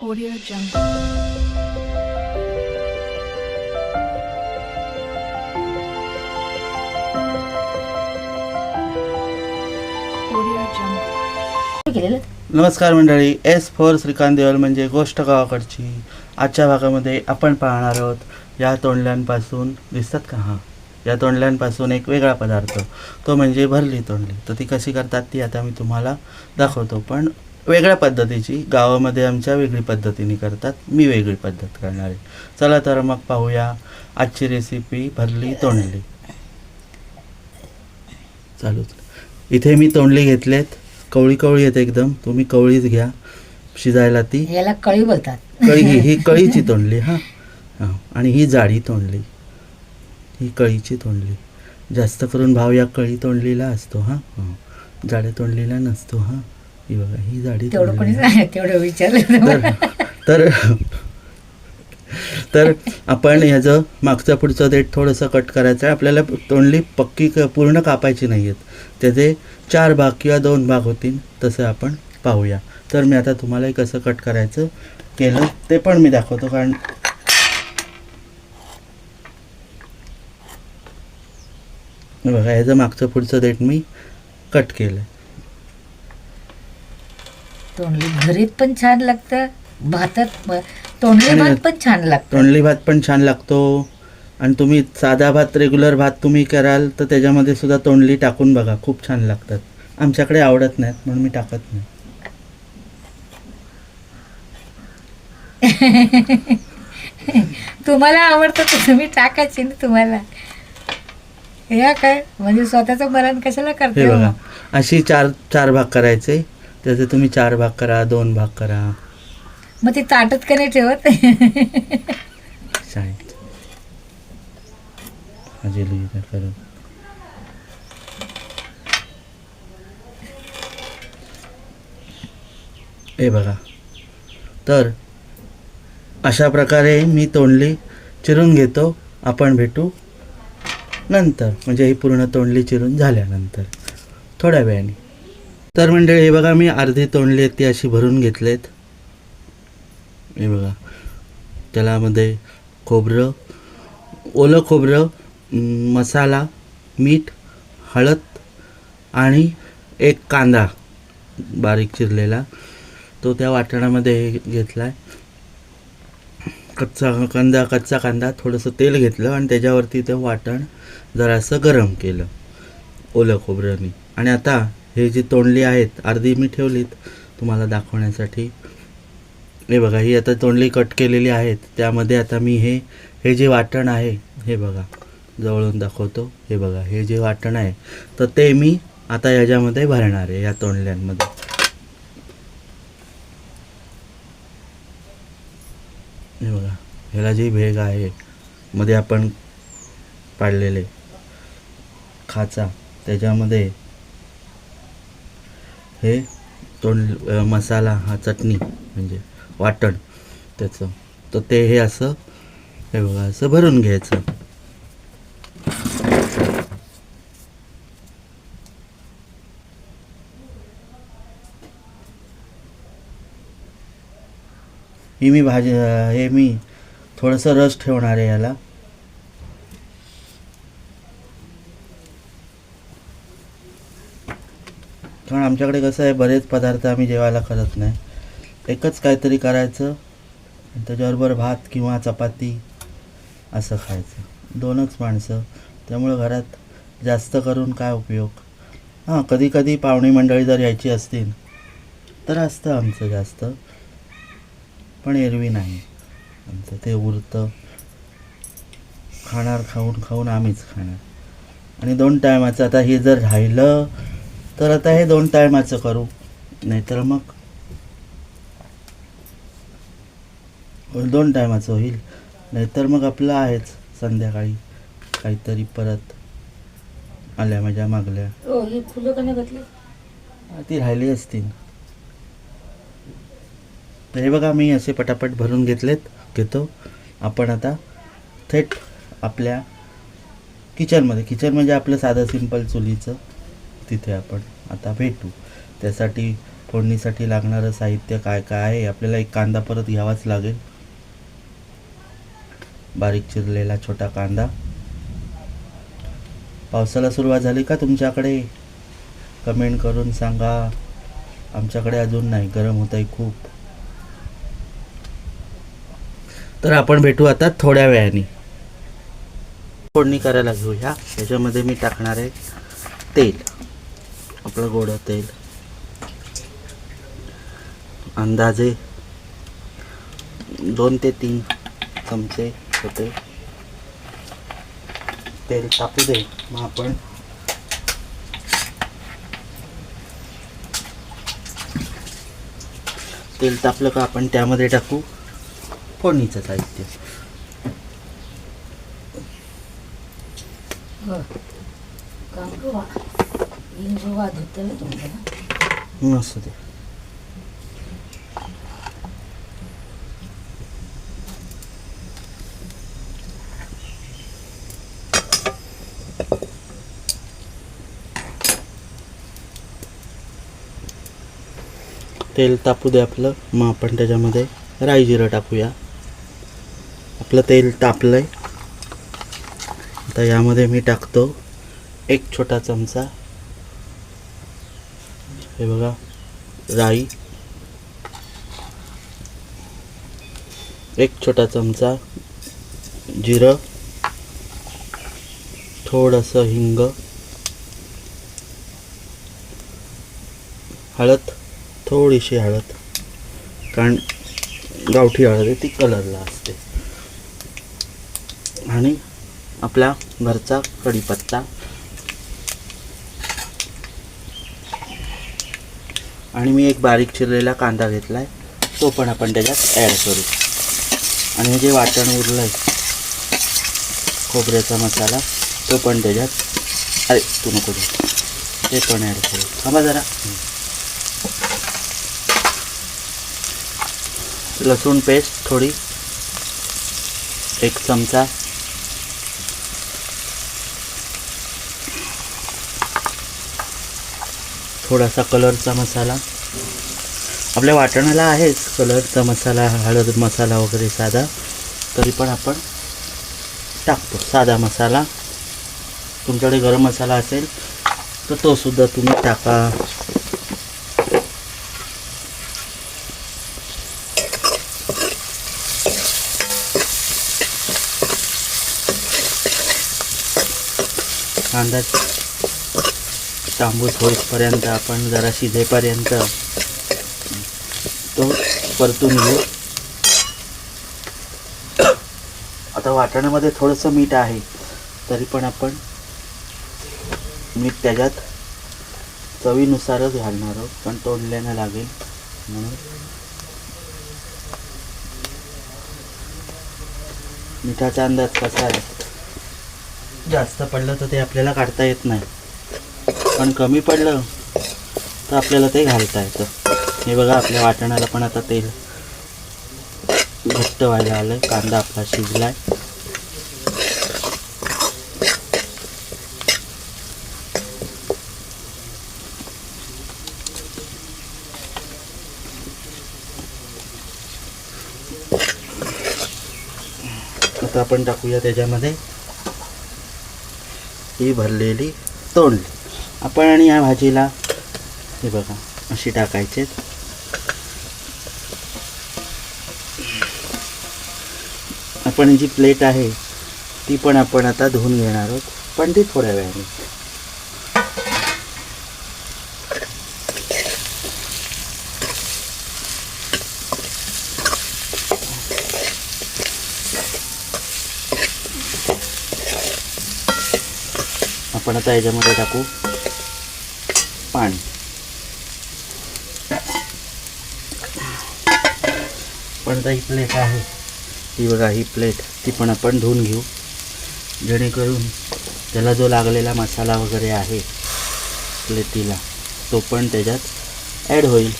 Audio Jungle. Audio Jungle. केलेलं नमस्कार मंडळी, एस फोर श्रीकांत देवल म्हणजे गोष्ट गावाकडची. आजच्या भागामध्ये आपण पाहणार आहोत या तोंडल्यांपासून, दिसतात का? हां, या तोंडल्यांपासून एक वेगळा पदार्थ, तो म्हणजे भरली तोंडली. तर ती कशी करतात ती आता मी तुम्हाला दाखवतो, पण वेगळ्या पद्धतीची. गावामध्ये आमच्या वेगळी पद्धतीने करतात, मी वेगळी पद्धत करणार आहे. चला तर मग पाहूया आजची रेसिपी, भरली तोंडली. चालू. इथे मी तोंडली घेतलेत, कवळी कवळी आहेत एकदम. तुम्ही कवळीच घ्या शिजायला. ती याला कळी बोलतात. कळी, ही कळीची तोंडली. हां हां. आणि ही जाडी तोंडली, ही कळीची तोंडली. जास्त करून भाव या कळी तोंडलीला असतो. हां हां, जाड्या तोंडलीला नसतो. हां, ही बघा, ही जाडी तेवढं कोणी तोंडली. तेवढं विचारलं. तर तर आपण ह्याचं मागचं पुढचं देठ थोडंसं कट करायचं आहे. आपल्याला तोंडली पक्की पूर्ण कापायची नाही आहेत. त्याचे 4 भाग किंवा 2 भाग होतील, तसं आपण पाहूया. तर मी आता तुम्हाला कसं कट करायचं केलं ते पण मी दाखवतो. कारण बघा, ह्याचं मागचं पुढचं देठ मी कट केलं. तोंडली भरीत पण छान लागतं, भातात तोंडली भात पण छान लागतं. तोंडली भात पण छान लागतो. आणि तुम्ही साधा भात, रेग्युलर भात तुम्ही कराल तर त्याच्यामध्ये सुद्धा तोंडली टाकून बघा, खूप छान लागतात. आमच्याकडे आवडत नाहीत म्हणून मी टाकत नाही. तुम्हाला आवडतं तर तुम्ही टाकायची ना. तुम्हाला या काय म्हणजे स्वतःचं मरण कशाला हे करते बघा, हो? अशी 4 भाग करायचे. त्याचे तुम्ही 4 भाग करा, 2 भाग करा. मग ती ताटत का नाही ठेवत? शाळेत हजेरी करू. हे बघा, तर अशा प्रकारे मी तोंडली चिरून घेतो. आपण भेटू नंतर, म्हणजे ही पूर्ण तोंडली चिरून झाल्यानंतर थोड्या वेळाने. तर मंडळी, हे बघा, मी अर्धी तोंडली आहेत ती अशी भरून घेतलेत. हे बघा, त्यालामध्ये खोबरं, ओलं खोबरं, मसाला, मीठ, हळद आणि एक कांदा बारीक चिरलेला, तो त्या वाटणामध्ये घेतला आहे. कच्चा कांदा, थोडंसं तेल घेतलं आणि त्याच्यावरती ते वाटण जरासं गरम केलं ओलं खोबऱ्याने. आणि आता हे जी तोंडली आहेत अर्धी मी ठेवलीत तुम्हाला दाखवण्यासाठी. हे बघा, ही आता तोंडली कट केलेली आहेत. त्यामध्ये आता मी हे जे वाटण आहे, हे बघा, जवळून दाखवतो. हे बघा, हे जे वाटण आहे तर ते मी आता याच्यामध्ये भरणार आहे, या तोंडल्यांमध्ये. हे बघा, ह्याला जी भेग आहे मध्ये आपण पाडलेले खाचा, त्याच्यामध्ये हे मसाला, हा चटणी म्हणजे वाटण त्याचं, तर ते हे असं, हे बघा, असं भरून घ्यायचं. ही मी हे मी थोडंसं रस ठेवणार आहे याला. कारण आमच्याकडे कसं आहे, बरेच पदार्थ आम्ही जेवायला करत नाही. एकच काहीतरी करायचं, त्याच्याबरोबर भात किंवा चपाती असं खायचं. 2च माणसं, त्यामुळं घरात जास्त करून काय उपयोग. हां, कधी कधी पाहुणे मंडळी जर यायची असतील तर असतं आमचं जास्त, पण एरवी नाही. आमचं ते उरतं, खाऊन खाऊन आम्हीच खाणार. आणि 2 टायमाचं, आता हे जर राहिलं तर आता हे 2 टायमाचं करू, नाहीतर मग 2 टायमाचं होईल, नाहीतर मग आपलं आहेच संध्याकाळी काहीतरी परत आल्या माझ्या मागल्या. हे फुलं का नाही घातली? ती राहिली असतील. तर हे बघा, मी असे पटापट भरून घेतो. आपण आता थेट आपल्या किचन म्हणजे आपलं साधं सिंपल चुलीचं, तिथे आपण आता भेटू. त्यासाठी फोडणीसाठी लागणारं साहित्य काय काय आहे. आपल्याला एक कांदा परत घ्यावाच लागेल, बारीक चिरलेला छोटा कांदा. पावसाला सुरुवात झाली का तुमच्याकडे? कमेंट करून सांगा. आमच्याकडे अजून नाही, गरम होत आहे खूप. तर आपण भेटू आता थोड्या वेळाने. फोडणी करायला घेऊया. त्याच्यामध्ये मी टाकणार आहे तेल, आपलं गोडं तेल, अंदाजे 2 ते 3 चमचे होते. तेल तापू दे, मग आपण तेल तापलं का आपण त्यामध्ये टाकू फोडणीचं साहित्य. मस्त ते तेल तापू दे आपलं. मग आपण त्याच्यामध्ये राई जिरं टाकूया. आपलं तेल तापलंय. आता यामध्ये मी टाकतो 1 छोटा चमचा, हे बघा, राई, 1 छोटा चमचा जिरं, थोडंसं हिंग, हळद, थोडीशी हळद, कारण गावठी हळद आहे ती कलरला असते, आणि आपला घरचा कढीपत्ता, आणि मी एक बारीक चिरलेला कांदा घेतलाय, तो पण आपण त्याच्यात ॲड करू. आणि जे वाटण उरलंय खोबऱ्याचा मसाला, तो पण त्याच्यात, अरे तू नको दे, ते पण ॲड करू. थांबा जरा. लसूण पेस्ट थोडी 1 चमचा, थोडासा कलरचा मसाला. आपल्या वाटणाला आहेच कलरचा मसाला, हळद मसाला वगैरे साधा, तरी पण आपण टाकतो साधा मसाला. तुमच्याकडे गरम मसाला असेल तर तो सुद्धा तुम्ही टाका. कांदा तांबूस होईपर्यंत आपण जरा शिजेपर्यंत तो परतून घेऊ. आता वाटणामध्ये थोडंसं मीठ आहे, तरी पण आपण मीठ त्याच्यात चवीनुसारच घालणार आहोत, पण तोंडल्यानं लागेल म्हणून. मिठाचा अंदाज कसा आहे? जास्त पडलं तर ते आपल्याला काढता येत नाही, पण कमी पडलं तर आपल्याला ते घालता येतं. हे बघा, आपल्या वाटणाला पण आता तेल घट्ट व्हायला आलं. कांदा आपला शिजलाय. आता आपण टाकूया त्याच्यामध्ये ही भरलेली तोंडली. आपण आणि या भाजीला हे बघा अशी टाकायचे. आपण जी प्लेट आहे ती पण आपण आता धुवून घेणार आहोत, पण ती थोड्या वेळाने. आपण आता याच्यामध्ये टाकू पाणी. पण आता ही प्लेट आहे, ही बघा, ही प्लेट ती पण आपण धुवून घेऊ, जेणेकरून त्याला जो लागलेला मसाला वगैरे आहे प्लेटीला तो पण त्याच्यात ॲड होईल.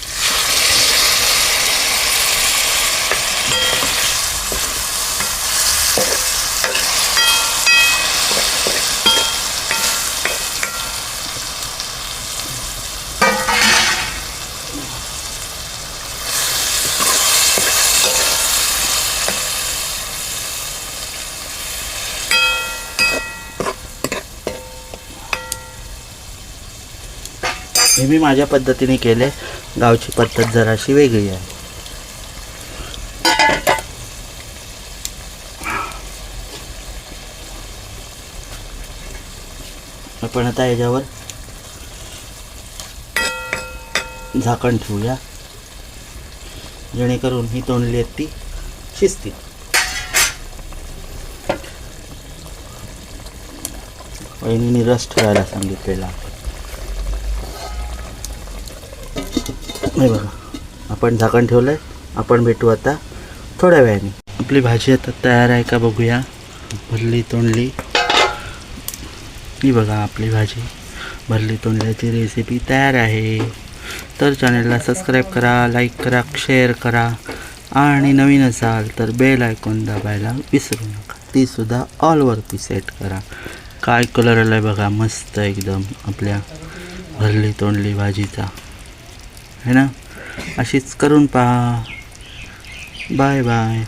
हे मी माझ्या पद्धतीने केले. गावची पद्धत जराशी वेगळी आहे. आपण आता याच्यावर झाकण ठेवूया, जेणेकरून ही तोंडली आहेत ती शिजतील. वहिनीने रस ठेवायला सांगितलेला. नाही बघा, आपण झाकण ठेवलंय. आपण भेटू आता थोड्या वेळाने. आपली भाजी आता तयार आहे का बघूया. भरली तोंडली, ही बघा आपली भाजी भरली तोंडल्याची रेसिपी तयार आहे. तर चॅनलला सबस्क्राईब करा, लाईक करा, शेअर करा आणि नवीन असाल तर बेल आयकॉन दाबायला विसरू नका. तीसुद्धा ऑलवरती सेट करा. काय कलर आला आहे बघा, मस्त एकदम आपल्या भरली तोंडली भाजीचा, है ना. अशीच करून पहा. Bye bye.